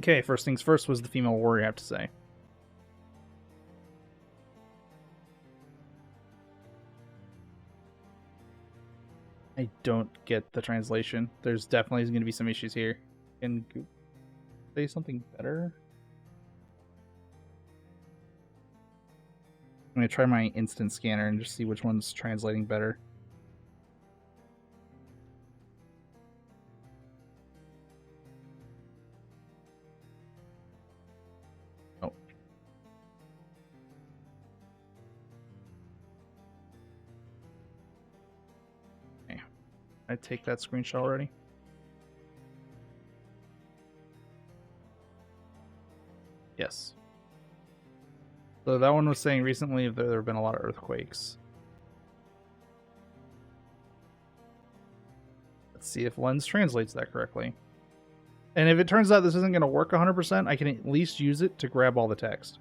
Okay, first things first was the female warrior, I have to say. I don't get the translation. There's definitely going to be some issues here. Can Google say something better? I'm going to try my instant scanner and just see which one's translating better. Oh. Okay. I take that screenshot already? Yes. So that one was saying recently there have been a lot of earthquakes. Let's see if Lens translates that correctly. And if it turns out this isn't going to work 100%, I can at least use it to grab all the text.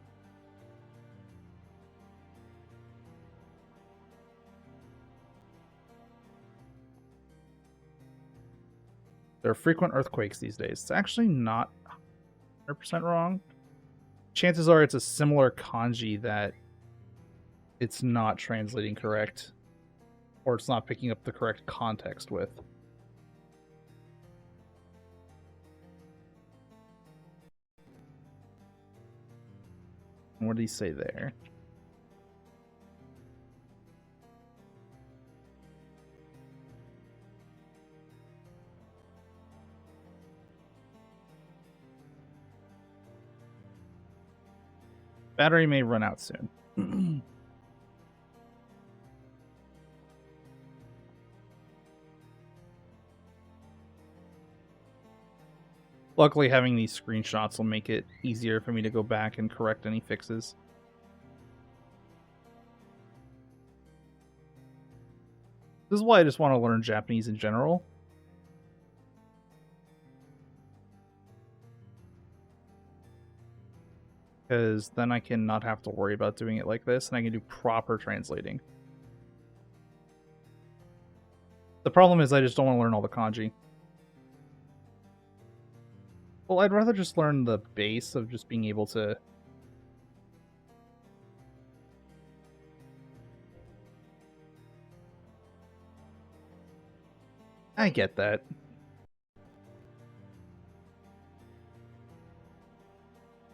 There are frequent earthquakes these days. It's actually not 100% wrong. Chances are it's a similar kanji that it's not translating correct, or it's not picking up the correct context with. What did he say there? Battery may run out soon. Luckily, having these screenshots will make it easier for me to go back and correct any fixes. This is why I just want to learn Japanese in general. Because then I can not have to worry about doing it like this, and I can do proper translating. The problem is I just don't want to learn all the kanji. Well, I'd rather just learn the base of just being able to... I get that.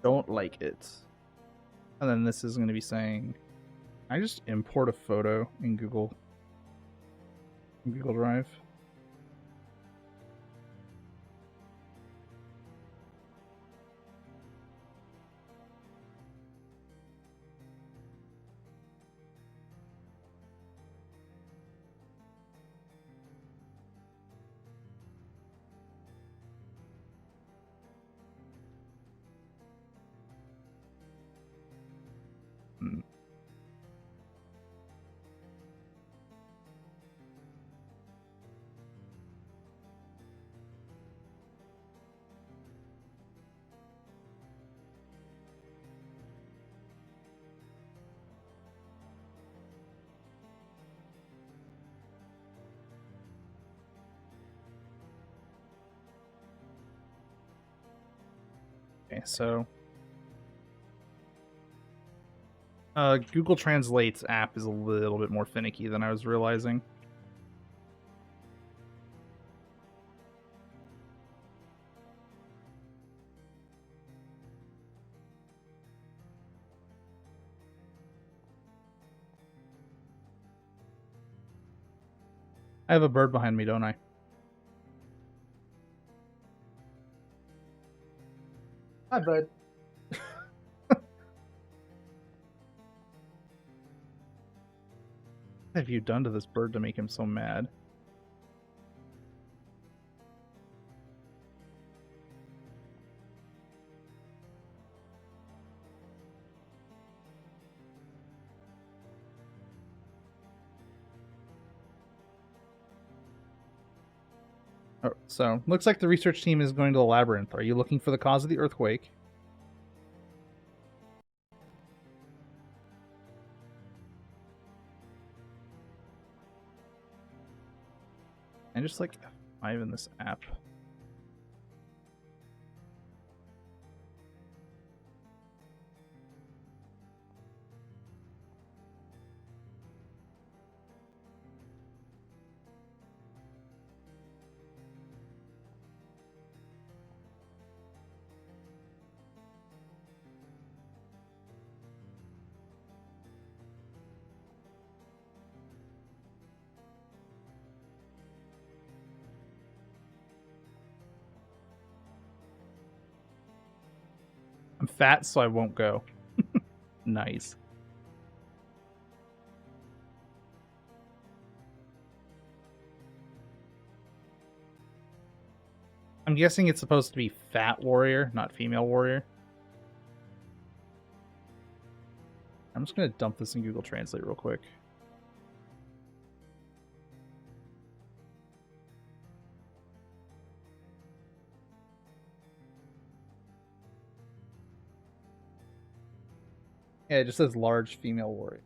Don't like it. And then this is going to be saying... I just import a photo in Google Drive. Okay, so... Google Translate's app is a little bit more finicky than I was realizing. I have a bird behind me, don't I? Hi, bud. What have you done to this bird to make him so mad? Oh, so, looks like the research team is going to the labyrinth. Are you looking for the cause of the earthquake? I just like F5 in this app. I'm fat, so I won't go. Nice. I'm guessing it's supposed to be fat warrior, not female warrior. I'm just going to dump this in Google Translate real quick. Yeah, it just says large female warrior.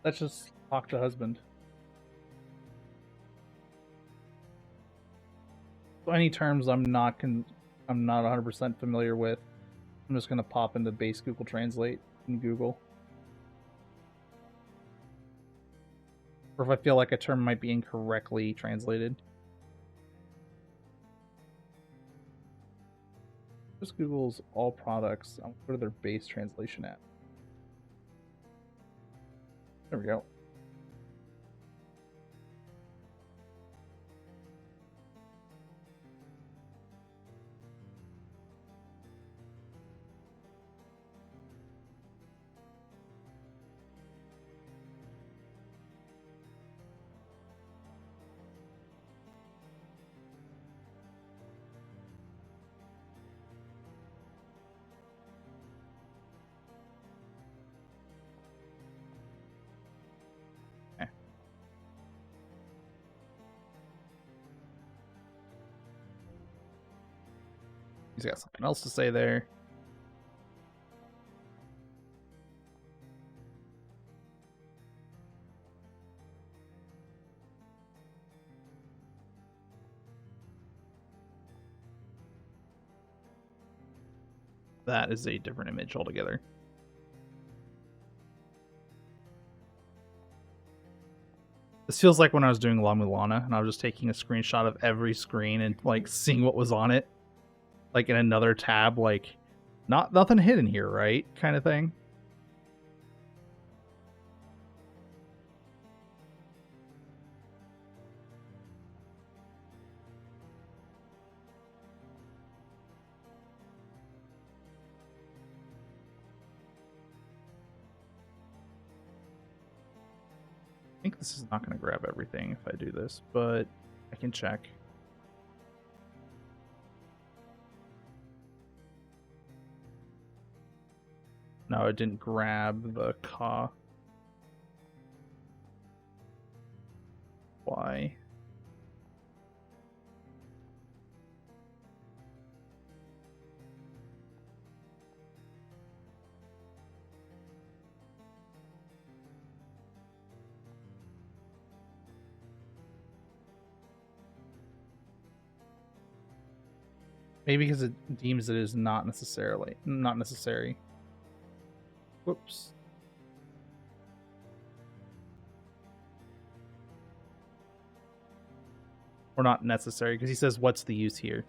Let's just talk to husband. So any terms I'm not 100% familiar with, I'm just gonna pop into base Google Translate in Google. Or if I feel like a term might be incorrectly translated. Just Google's all products. I'll go to their base translation app. There we go. He's got something else to say there. That is a different image altogether. This feels like when I was doing La Mulana and I was just taking a screenshot of every screen and like seeing what was on it, like in another tab, like nothing hidden here, right? Kind of thing. I think this is not going to grab everything if I do this, but I can check. No, it didn't grab the ka. Why? Maybe because it deems it is not necessary. Whoops. Or not necessary, because he says, what's the use here?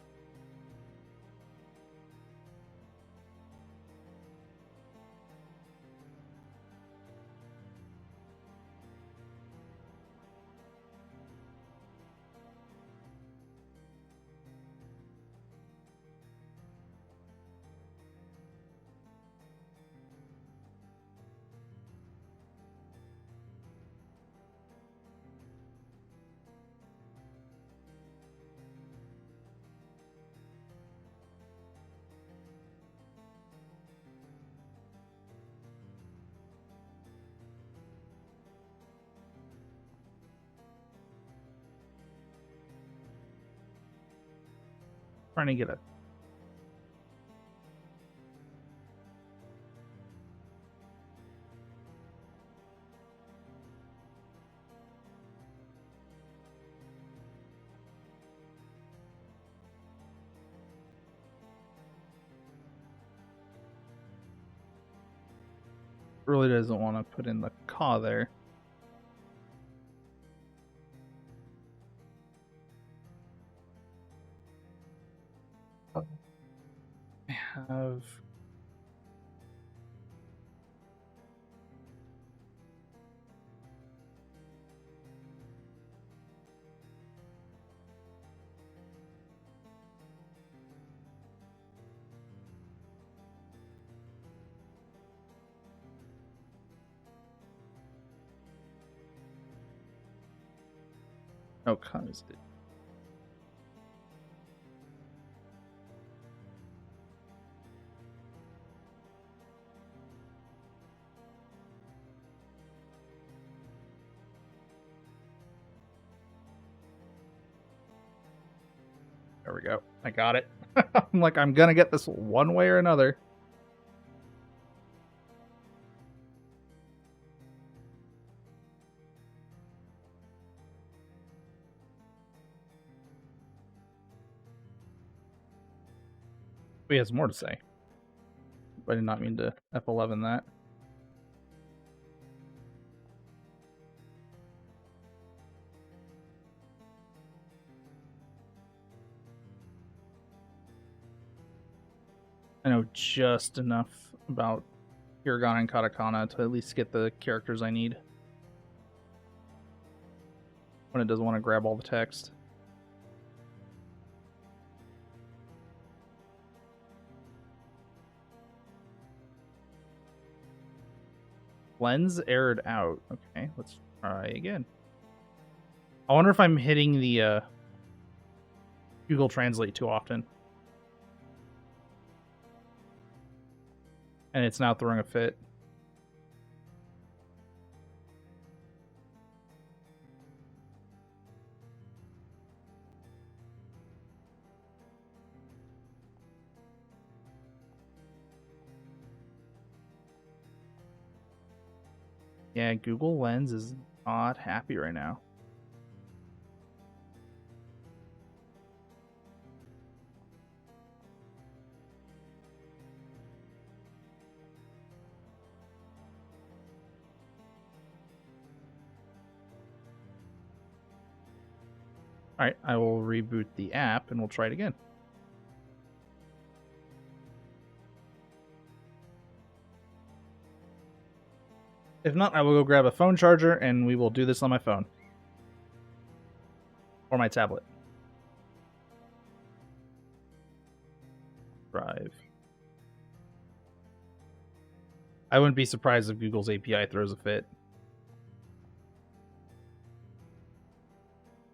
Trying to get it. really doesn't want to put in the ka there. I have... Oh, comes it. There we go. I got it. I'm like, I'm gonna get this one way or another. He has more to say. I did not mean to F11 that. I know just enough about Hiragana and Katakana to at least get the characters I need. When it doesn't want to grab all the text. Lens errored out. Okay, let's try again. I wonder if I'm hitting the Google Translate too often. And it's now throwing a fit. Yeah, Google Lens is not happy right now. Alright, I will reboot the app and we'll try it again. If not, I will go grab a phone charger and we will do this on my phone. Or my tablet. Drive. I wouldn't be surprised if Google's API throws a fit.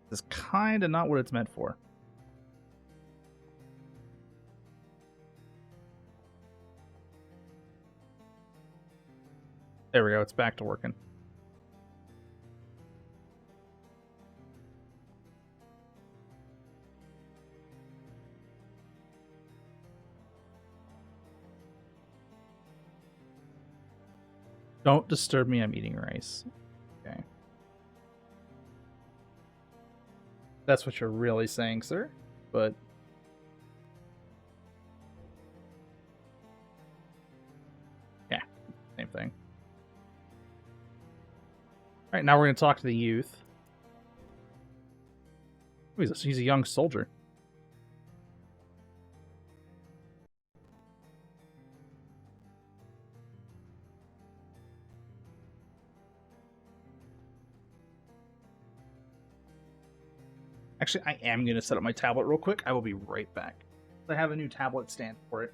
This is kind of not what it's meant for. There we go, it's back to working. Don't disturb me, I'm eating rice. Okay. That's what you're really saying, sir. But yeah, same thing. Alright, now we're going to talk to the youth. Ooh, he's a young soldier. Actually, I am going to set up my tablet real quick. I will be right back. I have a new tablet stand for it.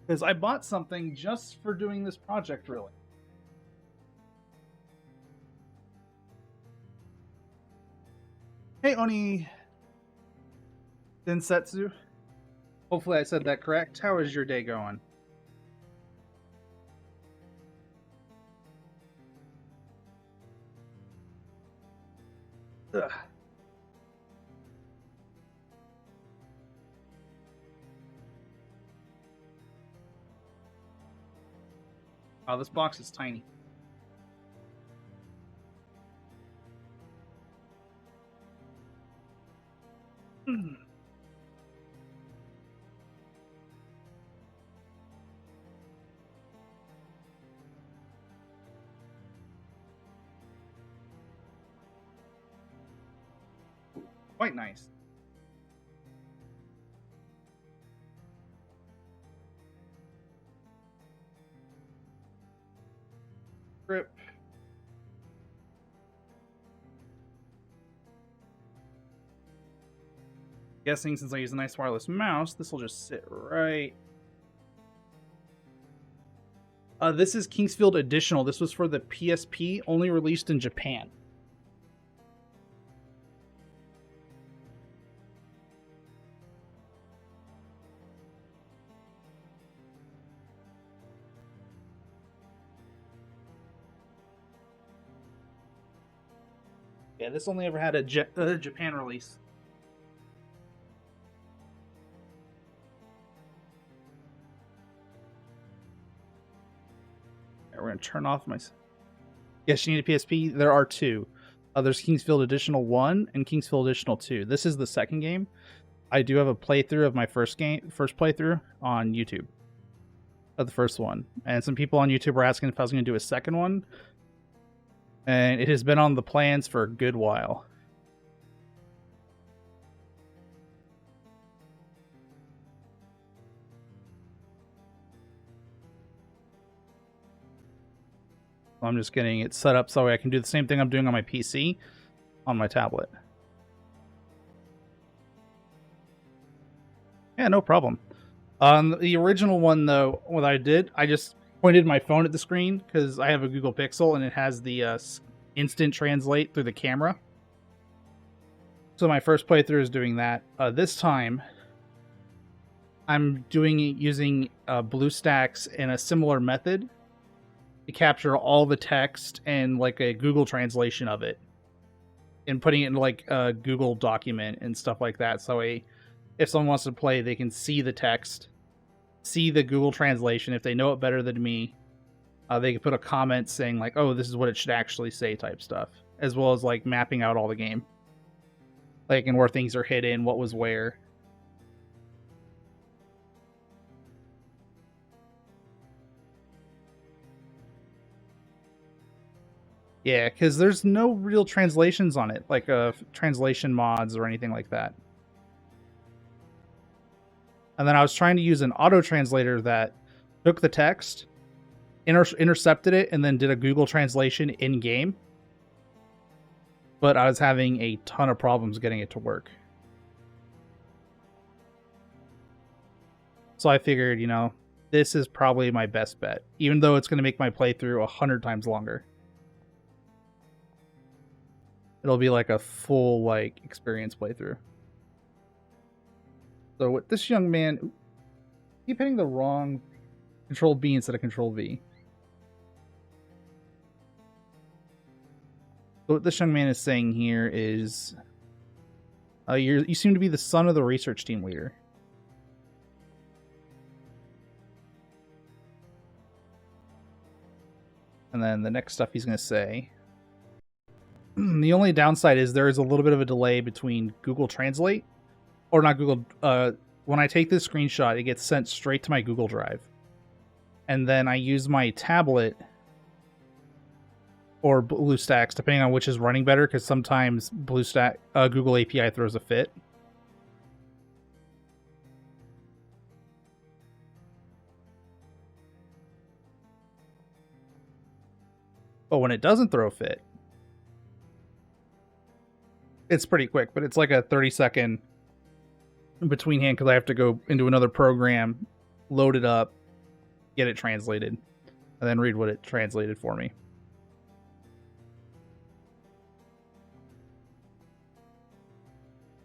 Because I bought something just for doing this project, really. Hey, Oni. Densetsu. Hopefully I said that correct. How is your day going? Ugh. Wow, this box is tiny. Quite nice. Grip. Guessing since I use a nice wireless mouse, this will just sit right. This is Kingsfield Additional. This was for the PSP, only released in Japan. Yeah, this only ever had a Japan release. Right, we're going to turn off my... Yes, you need a PSP. There are two. There's Kingsfield Additional 1 and Kingsfield Additional 2. This is the second game. I do have a playthrough of my first playthrough on YouTube. Of the first one. And some people on YouTube were asking if I was going to do a second one. And it has been on the plans for a good while. I'm just getting it set up so I can do the same thing I'm doing on my PC on my tablet. Yeah, no problem. On the original one, though, what I did, I just pointed my phone at the screen because I have a Google Pixel and it has the instant translate through the camera. So my first playthrough is doing that. This time, I'm doing it using BlueStacks in a similar method to capture all the text and like a Google translation of it and putting it in like a Google document and stuff like that. So if someone wants to play, they can see the text, see the Google translation. If they know it better than me, they can put a comment saying like, oh, this is what it should actually say type stuff, as well as like mapping out all the game, like, and where things are hidden, what was where. Yeah, because there's no real translations on it, like translation mods or anything like that. And then I was trying to use an auto translator that took the text, intercepted it, and then did a Google translation in game. But I was having a ton of problems getting it to work. So I figured, you know, this is probably my best bet, even though it's going to make my playthrough 100 times longer. It'll be like a full like experience playthrough. So with this young man, I keep hitting the wrong Control B instead of Control V. So what this young man is saying here is, you seem to be the son of the research team leader. And then the next stuff he's going to say. The only downside is there is a little bit of a delay between Google Translate, or not Google, when I take this screenshot, it gets sent straight to my Google Drive. And then I use my tablet or BlueStacks, depending on which is running better, because sometimes Google API throws a fit. But when it doesn't throw a fit, it's pretty quick, but it's like a 30-second between hand because I have to go into another program, load it up, get it translated, and then read what it translated for me.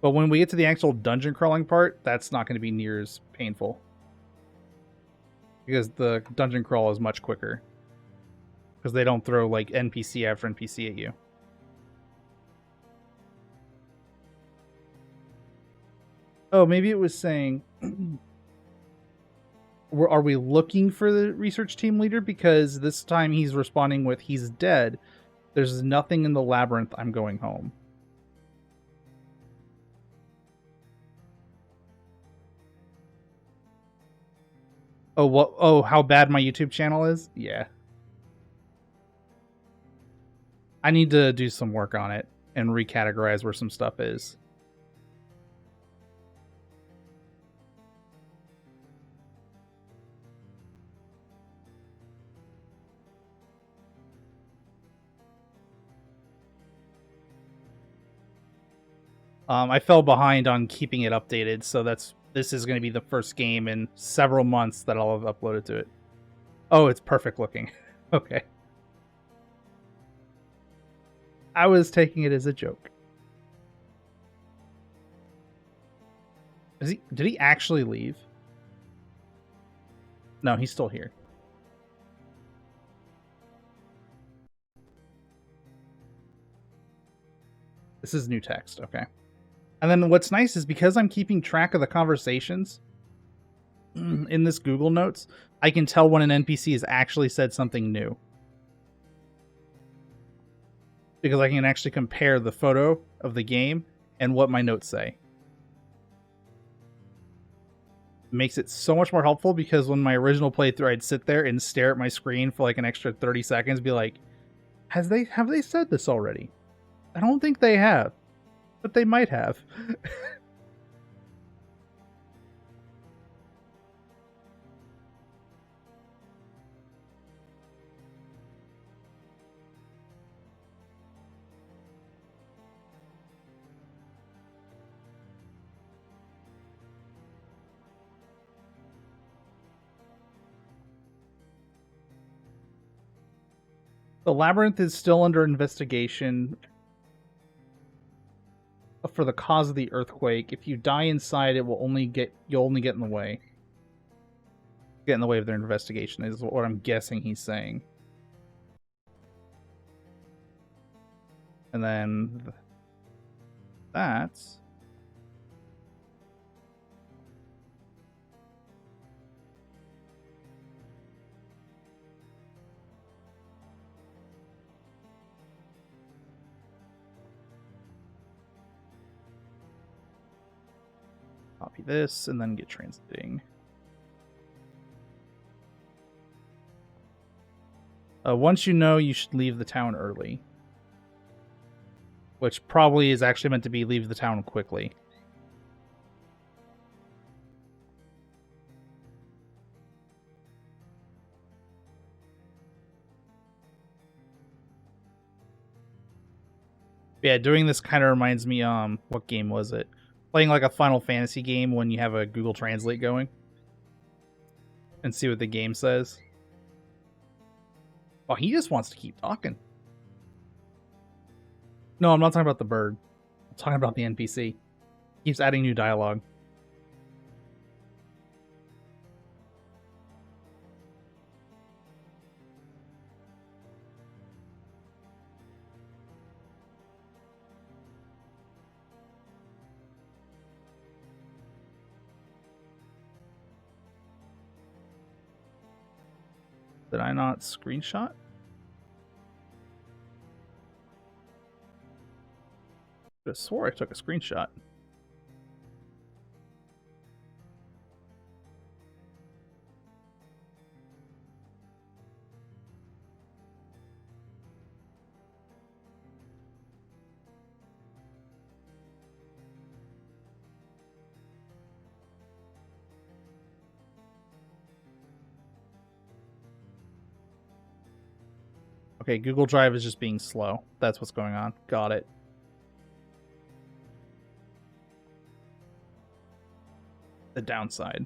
But when we get to the actual dungeon crawling part, that's not going to be near as painful. Because the dungeon crawl is much quicker. Because they don't throw, like, NPC after NPC at you. Oh, maybe it was saying... Are we looking for the research team leader? Because this time he's responding with, he's dead. There's nothing in the labyrinth. I'm going home. Oh, what? Oh, how bad my YouTube channel is? Yeah. I need to do some work on it and recategorize where some stuff is. I fell behind on keeping it updated, so this is going to be the first game in several months that I'll have uploaded to it. Oh, it's perfect looking. Okay. I was taking it as a joke. Did he actually leave? No, he's still here. This is new text, okay. And then what's nice is because I'm keeping track of the conversations in this Google Notes, I can tell when an NPC has actually said something new. Because I can actually compare the photo of the game and what my notes say. It makes it so much more helpful because when my original playthrough, I'd sit there and stare at my screen for like an extra 30 seconds, be like, have they said this already? I don't think they have. But they might have. The labyrinth is still under investigation for the cause of the earthquake. If you die inside, you'll only get in the way. Get in the way of their investigation is what I'm guessing he's saying. And then that's copy this and then get translating. Once you know, you should leave the town early. Which probably is actually meant to be leave the town quickly. Yeah, doing this kind of reminds me, what game was it? Playing like a Final Fantasy game when you have a Google Translate going. And see what the game says. Oh, he just wants to keep talking. No, I'm not talking about the bird. I'm talking about the NPC. He keeps adding new dialogue. Did I not screenshot? I swore I took a screenshot. Okay, Google Drive is just being slow. That's what's going on. Got it. The downside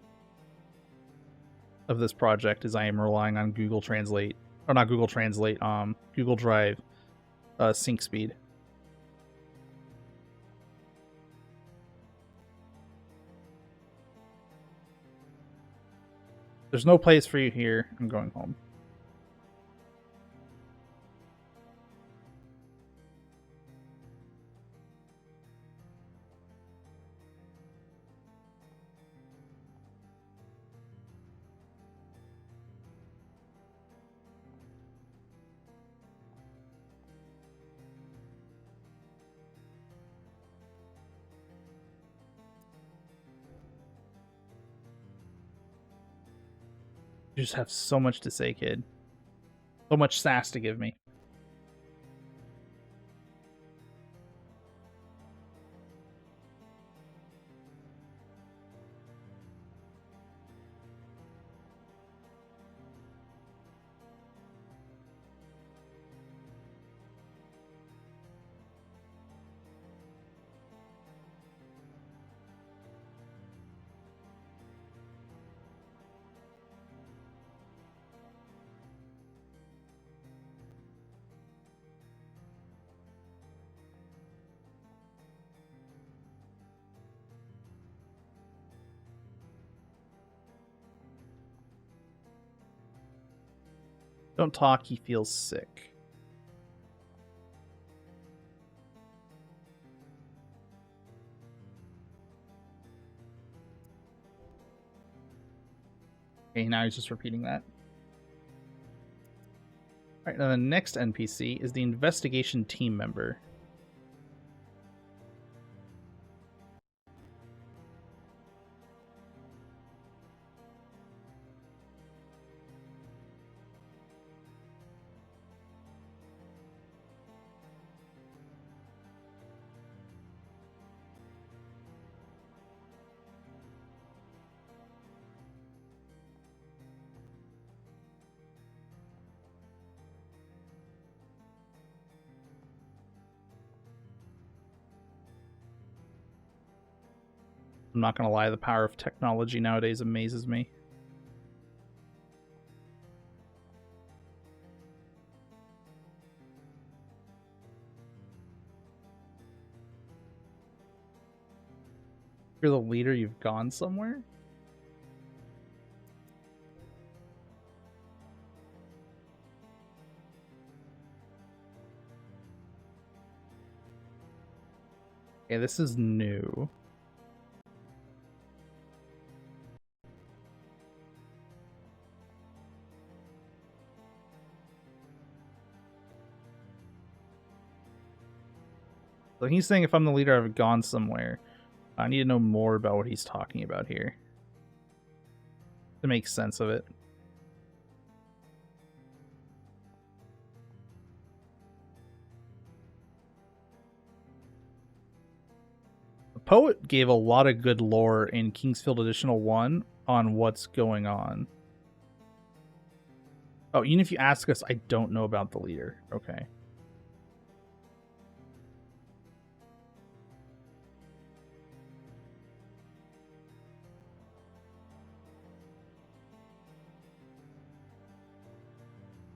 of this project is I am relying on Google Translate, or not Google Translate, Google Drive sync speed. There's no place for you here. I'm going home. You just have so much to say, kid. So much sass to give me. Don't talk, he feels sick. Okay, now he's just repeating that. Alright, now the next NPC is the investigation team member. I'm not gonna lie, the power of technology nowadays amazes me. You're the leader, you've gone somewhere? Okay, this is new. So he's saying if I'm the leader, I've gone somewhere. I need to know more about what he's talking about here to make sense of it. The poet gave a lot of good lore in Kingsfield Additional 1 on what's going on. Oh, even if you ask us, I don't know about the leader. Okay.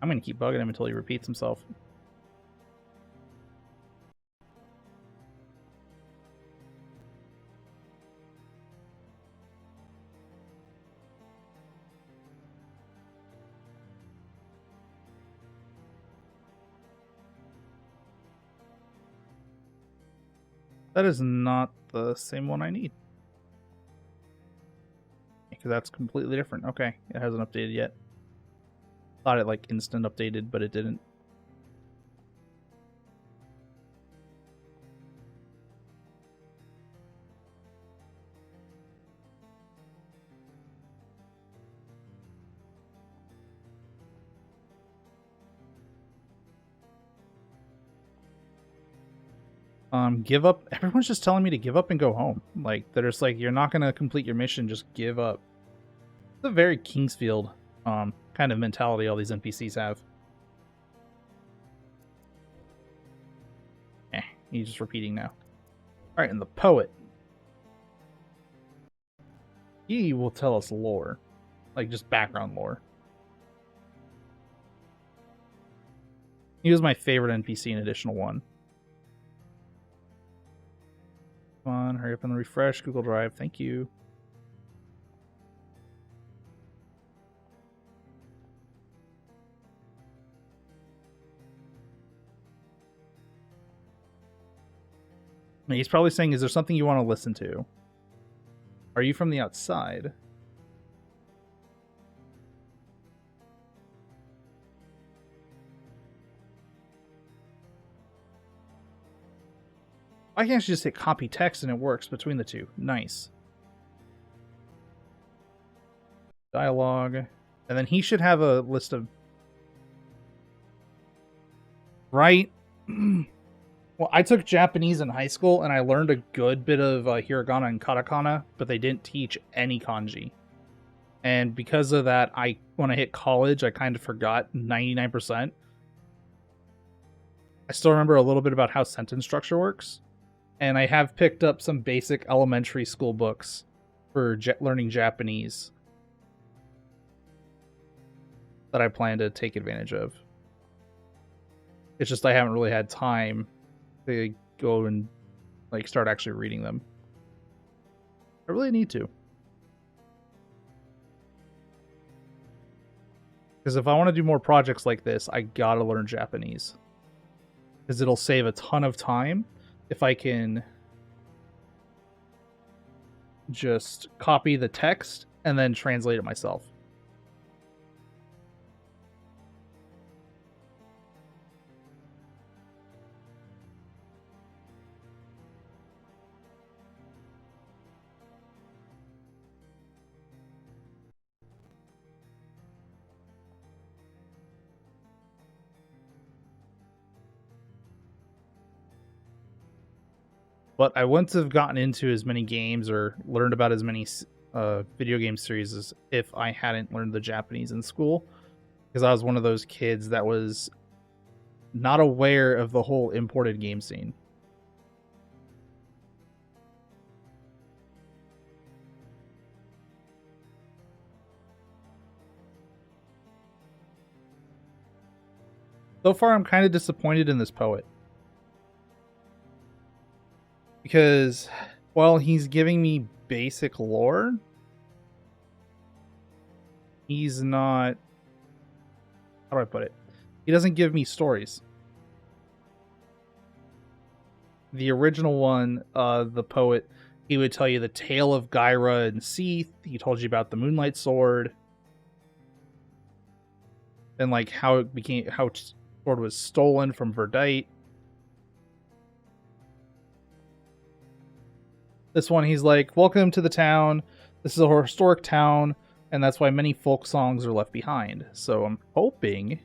I'm going to keep bugging him until he repeats himself. That is not the same one I need. Because that's completely different. Okay, it hasn't updated yet. Thought it like instant updated, but it didn't. Give up. Everyone's just telling me to give up and go home. Like, they're just like, you're not gonna complete your mission, just give up. It's a very Kingsfield kind of mentality all these NPCs have. He's just repeating now. Alright, and the poet. He will tell us lore. Like, just background lore. He was my favorite NPC in Additional 1. Come on, hurry up and refresh Google Drive. Thank you. He's probably saying, is there something you want to listen to? Are you from the outside? I can actually just hit copy text and it works between the two. Nice. Dialogue. And then he should have a list of... Right? Well, I took Japanese in high school and I learned a good bit of hiragana and katakana, but they didn't teach any kanji. And because of that, when I hit college, I kind of forgot 99%. I still remember a little bit about how sentence structure works. And I have picked up some basic elementary school books for learning Japanese that I plan to take advantage of. It's just I haven't really had time to go and like start actually reading them. I really need to. Because if I want to do more projects like this, I gotta learn Japanese. Because it'll save a ton of time if I can just copy the text and then translate it myself. But I wouldn't have gotten into as many games or learned about as many video game series as if I hadn't learned the Japanese in school. Because I was one of those kids that was not aware of the whole imported game scene. So far, I'm kind of disappointed in this poet. Because, while he's giving me basic lore, he's not... How do I put it? He doesn't give me stories. The original one, the poet, he would tell you the tale of Gyra and Seath. He told you about the Moonlight Sword. And like how Sword was stolen from Verdite. This one, he's like, welcome to the town. This is a historic town, and that's why many folk songs are left behind. So I'm hoping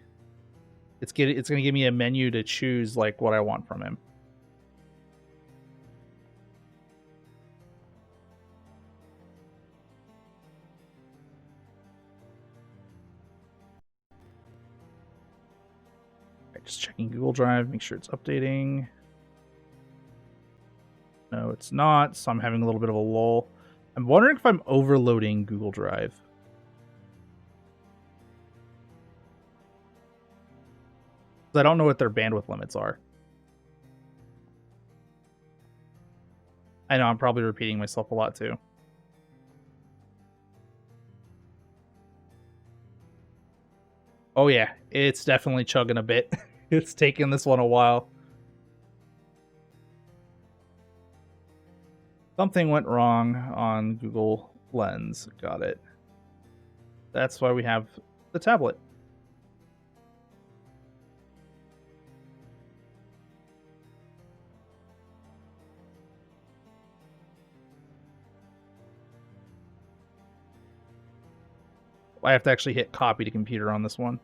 it's going to give me a menu to choose like what I want from him. Right, just checking Google Drive, make sure it's updating. No, it's not, so I'm having a little bit of a lull. I'm wondering if I'm overloading Google Drive. I don't know what their bandwidth limits are. I know I'm probably repeating myself a lot too. Oh yeah, it's definitely chugging a bit. It's taking this one a while. Something went wrong on Google Lens. Got it. That's why we have the tablet. I have to actually hit copy to computer on this one.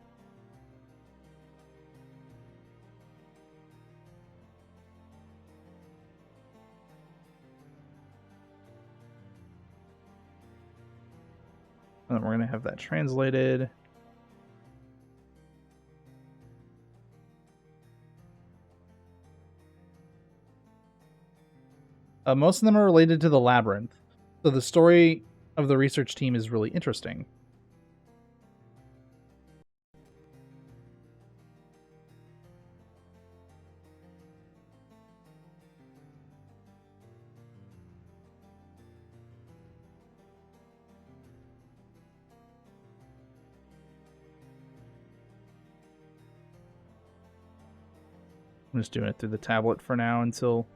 And then we're going to have that translated. Most of them are related to the labyrinth. So the story of the research team is really interesting. I'm just doing it through the tablet for now until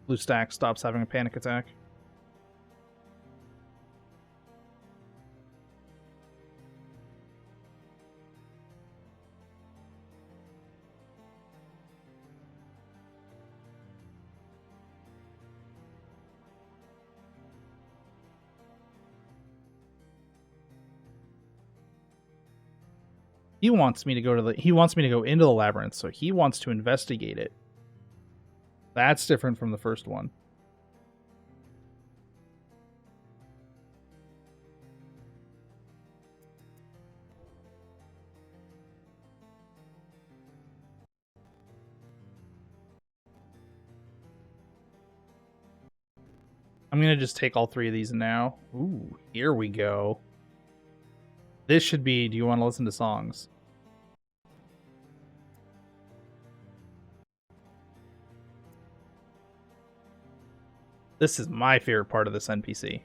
Blue stack stops having a panic attack. He wants me to go into the labyrinth, so he wants to investigate it. That's different from the first one. I'm gonna just take all 3 of these now. Ooh, here we go. This should be, do you want to listen to songs? This is my favorite part of this NPC.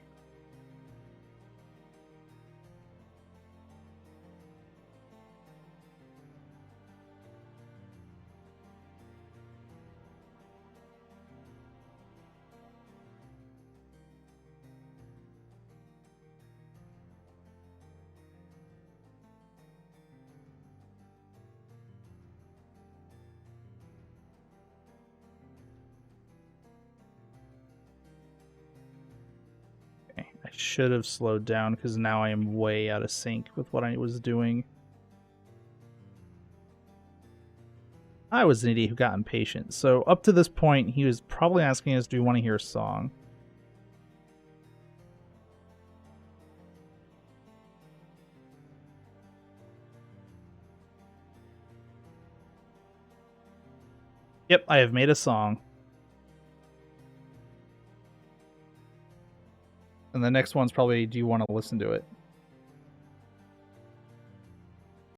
I should have slowed down because now I am way out of sync with what I was doing. I was an idiot who got impatient. So up to this point, he was probably asking us, do we want to hear a song? Yep, I have made a song. And the next one's probably, do you want to listen to it?